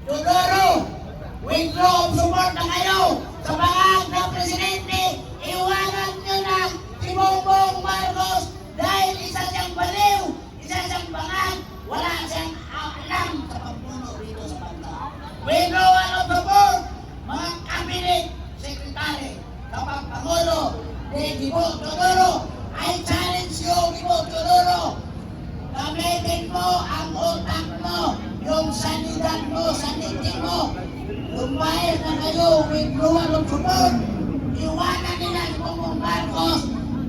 Teodoro, withdraw of support na kayo sa pangag ng Presidente. Iwanan nyo na si Bongbong Marcos dahil isa siyang baliw, isa siyang bangag, wala siyang alam sa pagpuno dito sa bansa. Withdrawal of support, mga cabinet secretary, kapag Pangulo, Gibo Teodoro, I challenge you, Gibo Teodoro, gamitin mo ang utak mo, yung sanidad mo, sanitin mo. Lumayas na kayo, withdrawal of support. Iwanan nila si Bongbong Marcos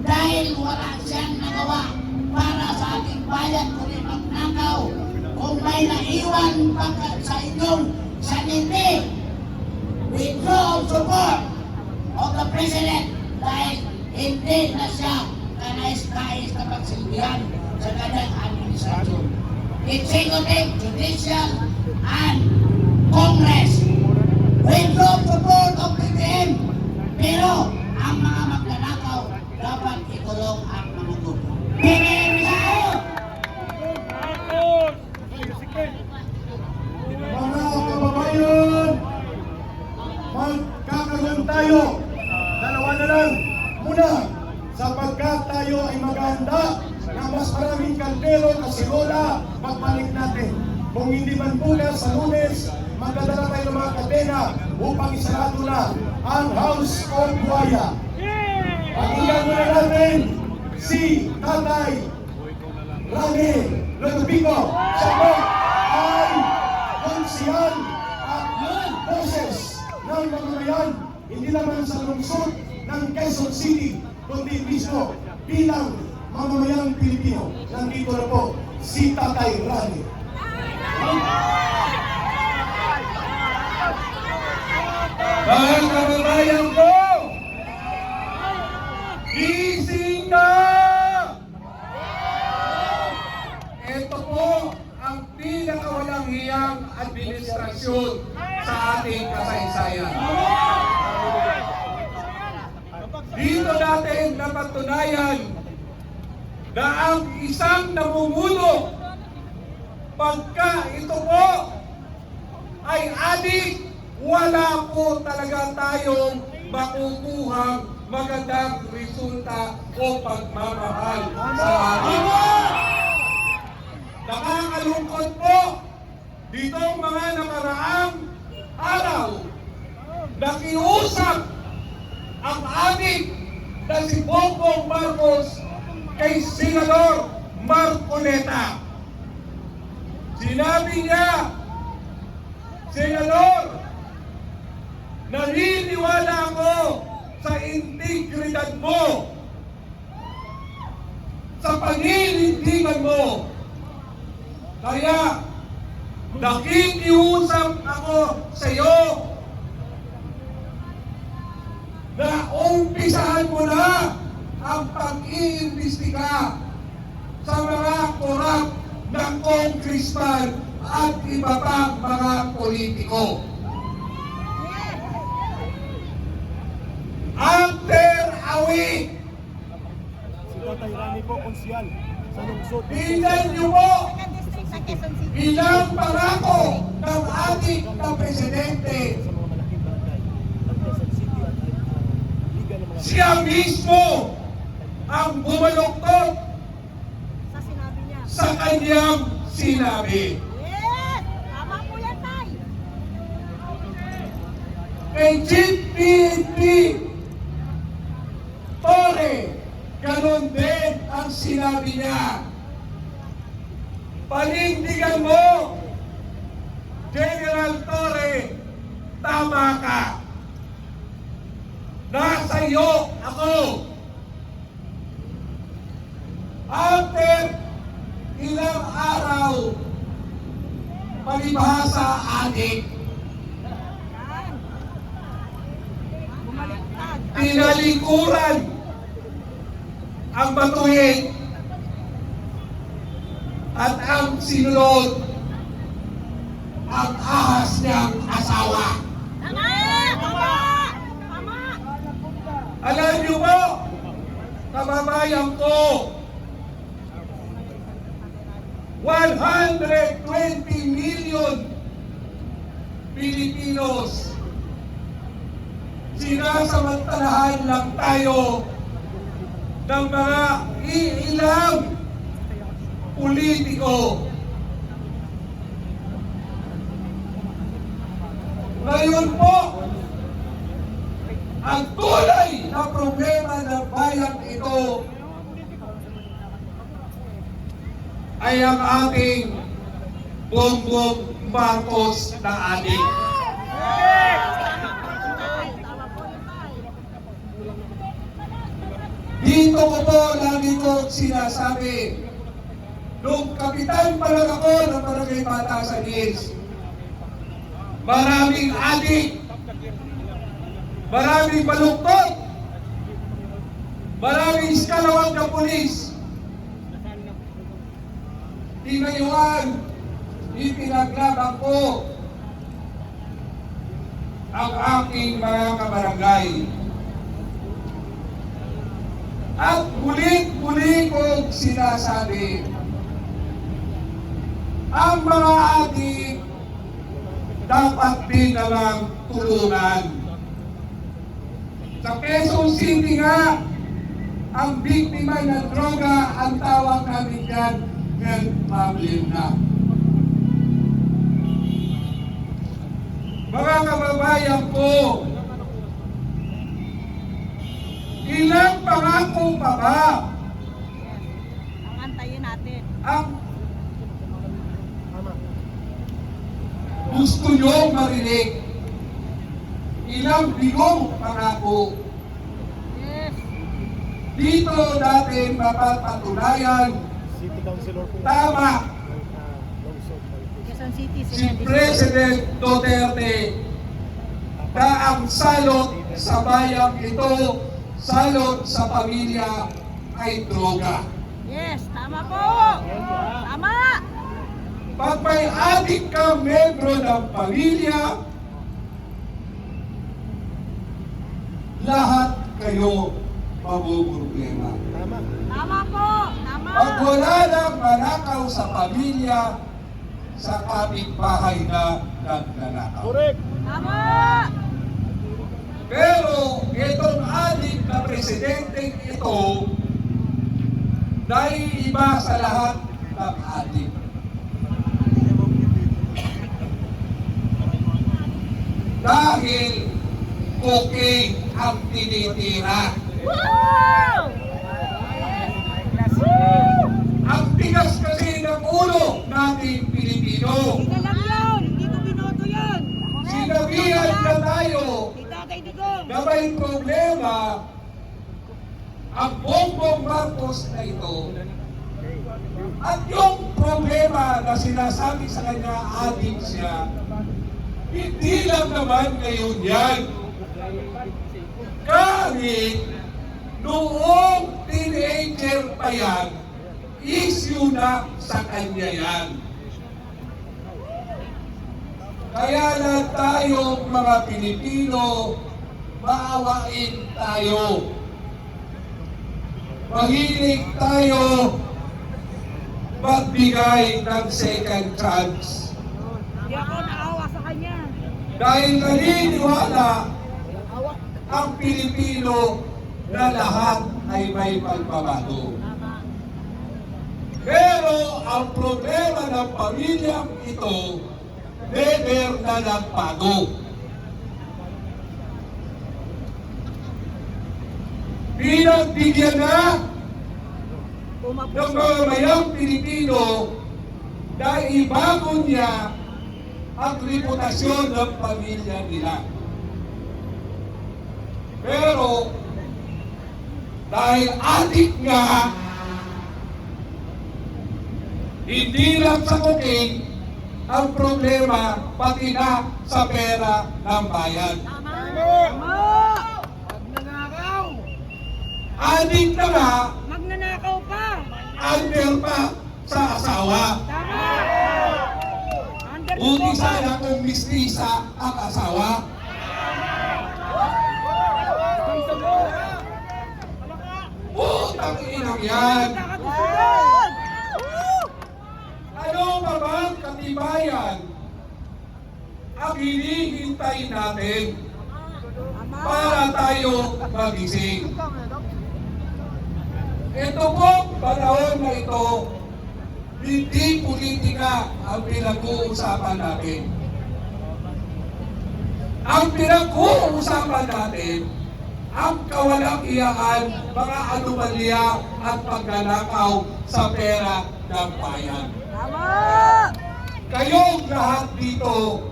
dahil wala siyang nagawa para sa ating bayan kundi magnakaw. Kung may naiwan sa inyong saniti, withdraw of support of the President dahil hindi na siya kanais-kais na pagsilbihan sa kanyang administrasyon. Executive, Judicial, and Congress. Withdraw support of BBM. Pero ang mga magnanakaw dapat ikulong ang mga grupo. BBM tayo! Mga kababayan, magkakaroon tayo. Dalawa na lang muna sapagkat tayo ay maghahanda ng mas maraming kaldero kasi lola pagbalik natin. Kung hindi man bukas sa Lunes, magdadala tayo ng mga kadena upang isarado na ang House of Buaya. Pakinggan muna natin si Tatay Rani Ludovico. Siya po ay konsyal at boses ng mamamayan, hindi naman sa lungsod ng Quezon City, kundi mismo bilang mamamayang Pilipino. Nandito na po si Tatay Rani. Mga kababayan ko, gising na! Ito po ang pinakawalang hiyang administrasyon sa ating kasaysayan. Dito natin napatunayan na ang isang namumuno pagka ito po ay adik, wala po talaga tayong makukuhang magandang resulta o pagmamahal sa atin. Nakakalungkot po ditong mga nakaraang araw nakiusap ang adik na si Bongbong Marcos kay Senador Marcoleta. Sinabi niya, Senador, naniniwala ako sa integridad mo, sa paninindigan mo. Kaya, nakikiusap ako sa iyo na umpisahan mo na ang pag-iimbestiga sa mga korap na congressman at iba pang mga politiko. After a week, Si Tatay Rani po, konsyal sa lungsod. tingnan niyo po bilang pangako ng ating na presidente, Sa mga malaking barangay ng Quezon City at Liga ng mga siya mismo ang bumaluktot Sa sinabi niya. sa kanyang sinabi. Yes! Tama po yan, Tay! Kay Chief PNP Torre, ganun din ang sinabi niya. Panindigan mo, General Torre, tama ka. Nasa iyo ako. After ilang araw, palibhasa adik, Yan. Bumaliktad. tinalikuran ang batuhin at ang sinunod ang ahas niyang asawa. Tama! Tama! Tama! Alam niyo po, kababayan ko, 120 million Pilipinos, sinasamantalahan lang tayo ng mga iilang politiko. Ngayon po, ang tunay na problema ng bayang ito ay ang ating Bongbong Marcos na adik. Dito ko po lagi ko sinasabi, nung kapitan pa lang ako ng Barangay Batasan Hills, maraming adik, maraming baluktot, maraming iskalawag na pulis. Di ngayon, ipinaglaban ko ang aking mga kabarangay. At muli kong sinasabi, ang mga adik dapat din namang tulungan. Sa Quezon City nga, ang biktima ng droga, ang tawag namin dyan, health problem na. Mga kababayan ko, ilang pangako pa ba Ang antayin natin. ang gusto nyo marinig? Ilang bigong pangako? Yes. Dito natin mapapatunayan tama Quezon City, si President Duterte na ang salot sa bayang ito, salot sa pamilya ay droga. Yes, tama po. Tama. Pag may adik kang membro ng pamilya, lahat kayo mabuproblema. Tama po. Tama. Pag wala nang manakaw sa pamilya, sa kapitbahay na nagnanakaw. Tama. Pero itong adik na presidente ito, naiiba sa lahat ng adik. Dahil cocaine ang tinitira. Woo! Ang tigas kasi ng ulo nating Pilipino. Hindi lang yun. Hindi ko binoto yun. Sinabihan na tayo Si Tatay Digong. na may problema ang Bongbong Marcos na ito. At yung problema na sinasabi sa kanya, adik siya, hindi lang naman ngayon yan. Kahit noong teenager pa yan, issue na sa kanya yan. Kaya lang tayong mga Pilipino, maawain tayo. Mahilig tayo magbigay ng second chance. Hindi ako naawa sa kanya. Dahil naniniwala ang Pilipino na lahat ay may pagbabago. Pero ang problema ng pamilyang ito, never na nagbago. Pinagbigyan na ng mga mayang Pilipino na ibago niya ang reputasyon ng pamilya nila. Pero dahil adik nga, hindi lang sa cocaine ang problema, pati na sa pera ng bayan. Tama. Tama. Adik na nga, Magnanakaw pa. under pa sa asawa. Tama. Under Buti sana kung mistrisa ang asawa. Putang inang yan! Kakagustuhan. Ano pa bang katibayan ang hinihintay natin para tayo magising. Ito po, panahon na ito, hindi politika ang pinag-uusapan natin. Ang pinag-uusapan natin, ang kawalang-iyaan, mga anomalya at paglalakaw sa pera ng bayan. Kayong lahat dito,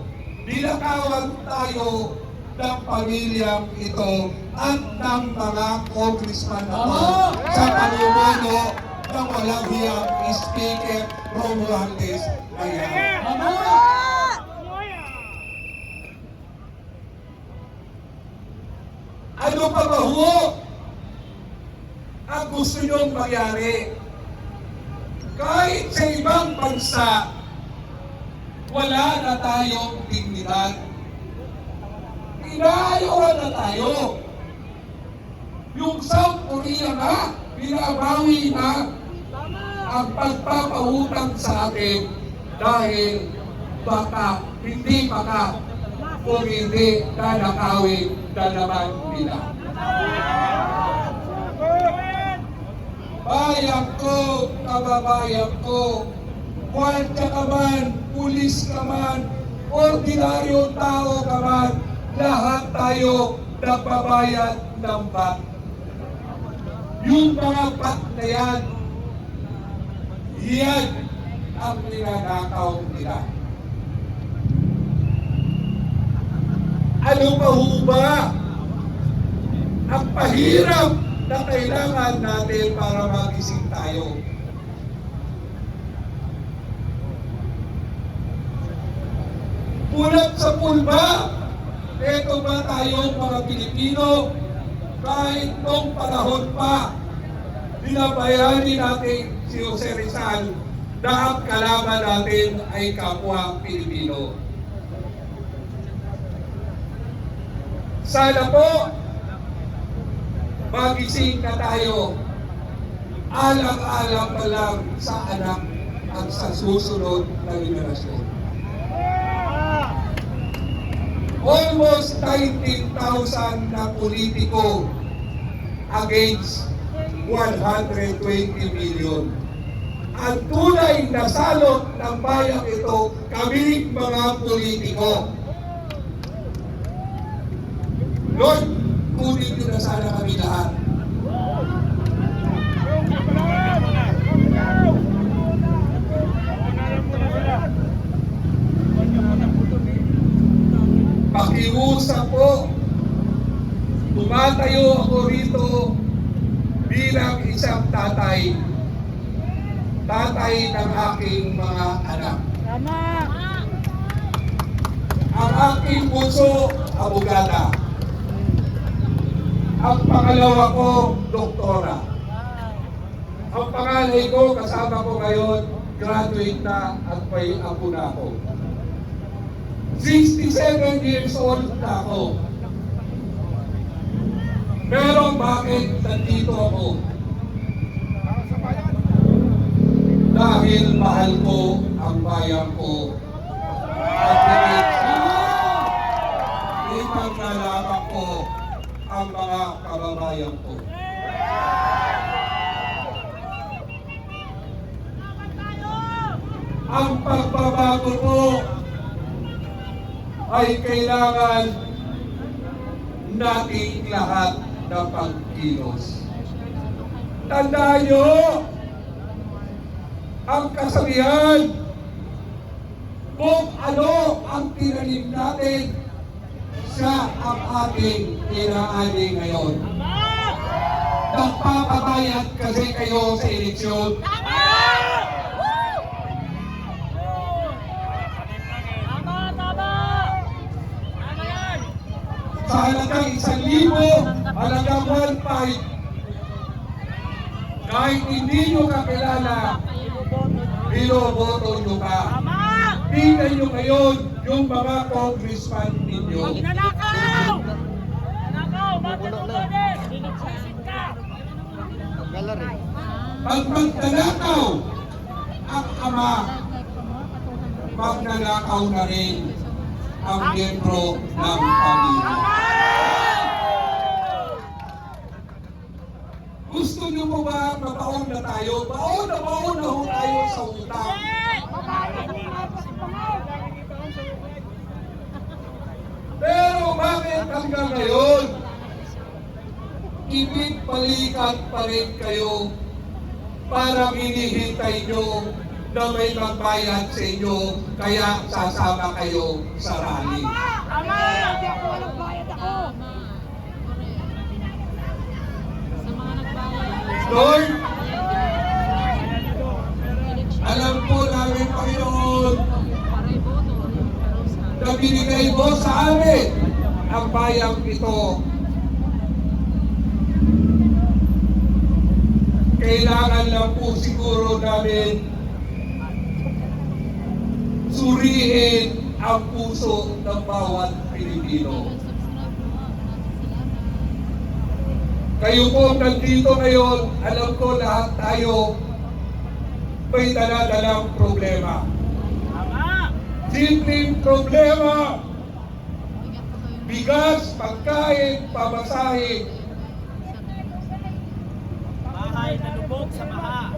ninakawan tayo ng pamilyang ito at ng mga congressman na to sa pamumuno ng walang hiyang Speaker Romualdez Ayala. Ano pa ba ho ang gusto nyong mangyari? Kahit sa ibang bansa, wala na tayong dignidad. Inaayawan na tayo. Yung South Korea na, binabawi na ang pagpapautang sa atin dahil baka, hindi baka, kung hindi nanakawin na naman nila. Bayan ko, kababayan ko, kwarta ka man, pulis ka man, ordinaryong tao ka man, lahat tayo nagbabayad ng VAT. Yung mga VAT na yan, yan ang ninanakaw nila. Ano pa ho ba ang pahirap na kailangan natin para magising tayo? Pulat sa pulba, eto ba tayong mga Pilipino, kahit noong panahon pa, binabayani natin si Jose Rizal na ang kalaban natin ay kapwa Pilipino. Sana po, magising na tayo, alang-alang pa lang sa anak at sa susunod na generasyon. Almost 19,000 na politiko against 120 million. Ang tunay na salot ng bayang ito, kami mga politiko. Lord, kunin niyo na sana kami lahat. Pakiusap po, tumatayo ako rito bilang isang tatay ng aking mga anak. Ang aking bunso, abogada. Ang pangalawa ko, doktora. Ang panganay ko, kasama ko ngayon, graduate na at may apo na ako. 67 years old na ako. Pero bakit nandito ako? Dahil mahal ko ang bayan ko. At ipaglalabang ko ang mga kababayan ko. Ang pagbabago ko ay kailangan nating lahat na pagkilos. Tandaan nyo, ang kasabihan, kung ano ang tinanim natin, siya ang ating inaani ngayon. Nagpapabayad kasi kayo sa eleksyon. Sa halagang 1,000, halagang 1,500, kahit hindi nyo kakilala, binoboto nyo ka. Tingnan nyo ngayon yung mga congressman ninyo. Nanakaw! Bakit mo ganit? Sinisip ka! Pag magnanakaw ang ama, magnanakaw na rin ang miyembro ng pamilya. Gusto niyo po ba mabaon na tayo? Baon na ho tayo sa utang. Pero bakit hanggang ngayon, ibig balikan pa rin kayo para hinihintay nyo na may magbayad sa inyo, kaya sasama kayo sa rally. Tama! Hindi ako walang bayad ako. Lord, alam po namin, Panginoon, na binigay mo sa amin ang bayang ito. Kailangan lang po siguro namin suriin ang puso ng bawat Pilipino. Kayo po nandito ngayon, alam ko lahat tayo may dala-dalang problema. Tama! Simpleng problema, bigas, pagkain, pamasahe. Bahay na lubog sa baha.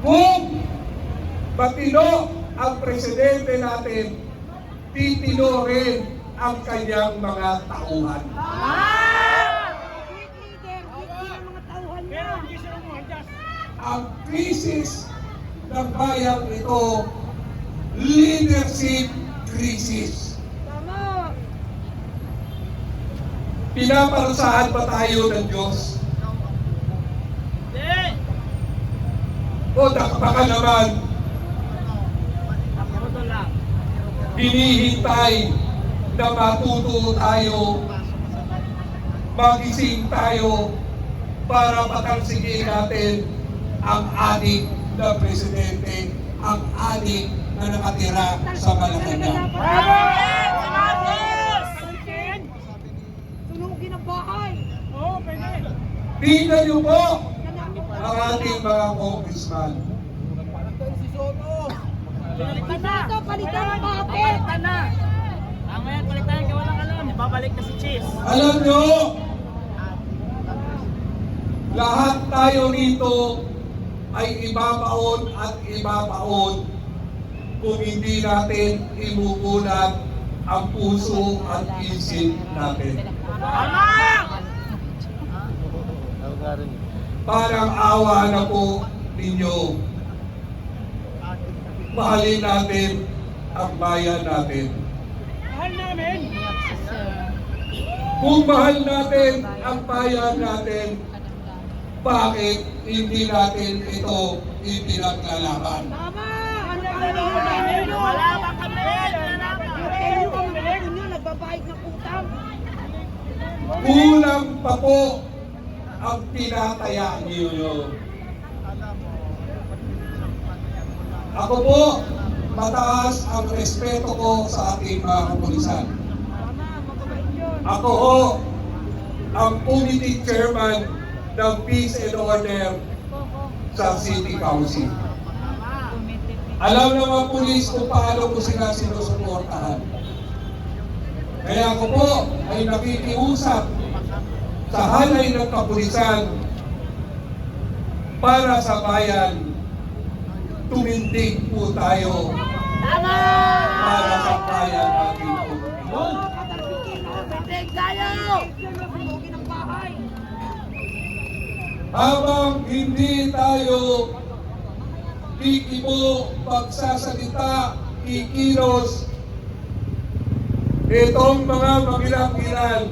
Kung matino ang presidente natin, titino rin ang kanyang mga tauhan. Pero hindi sila umuhadjas. Ang krisis ng bayang ito, leadership crisis. Tama! Pinaparusahan pa tayo ng Diyos. Hindi! O baka naman, Ako lang. hinihintay na matuto tayo, magising tayo para patalsigin natin ang adik na presidente, ang adik na nakatira sa Malacanang. Sunugin ang bahay. Oo, pwede. Tingnan niyo po ang ating mga congressman. Palitan ang kapit. Palitan na. Ang ngayon, palitan kaya walang alam. Babalik na si Cheese. Alam niyo, lahat tayo rito ay ibabaon at ibabaon kung hindi natin imubulat ang puso at isip natin. Tama! Parang awa na po ninyo. Mahalin natin ang bayan natin. Mahal namin. Kung mahal natin ang bayan natin, bakit hindi natin ito ipinaglalaban? Tama! Wala bang kami? Nagbabayad ng utang. Kulang pa po ang tinataya niyo. Ako po, mataas ang respeto ko sa ating mga kapulisan. Tama, mababait yun. Ako ho, ang committee chairman ng Peace and Order sa City Council. Alam ng mga pulis kung paano ko sila sinusuportahan. Kaya ako po ay nakikiusap sa halay ng kapulisan para sa bayan. Tumindig po tayo Tama! para sa bayan natin po. Pintig tayo! Sunugin ang bahay. Habang hindi tayo kikibo, pagsasalita, kikilos, itong mga magilang-gilan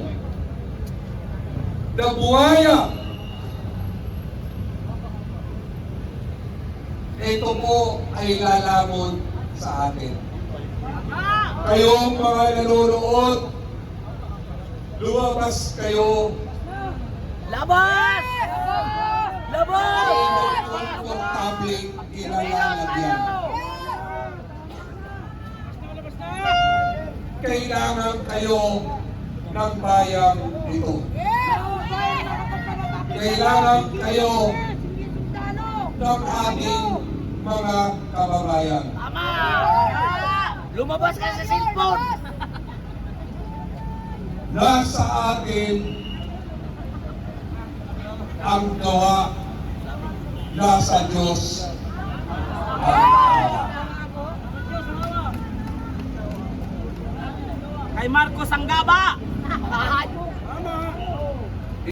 na buhaya, ito po ay lalamon sa atin. Kayong mga nanonood, lumabas kayo. Labas! Labas! Komportable ilalagyan. Kailangan kayo ng bayang ito. Kailangan kayo ng ating mga kababayan. Tama! Lumabas ka sa cellphone! Nasa atin ang gawa, nasa Diyos. Kay Marcos ang gaba!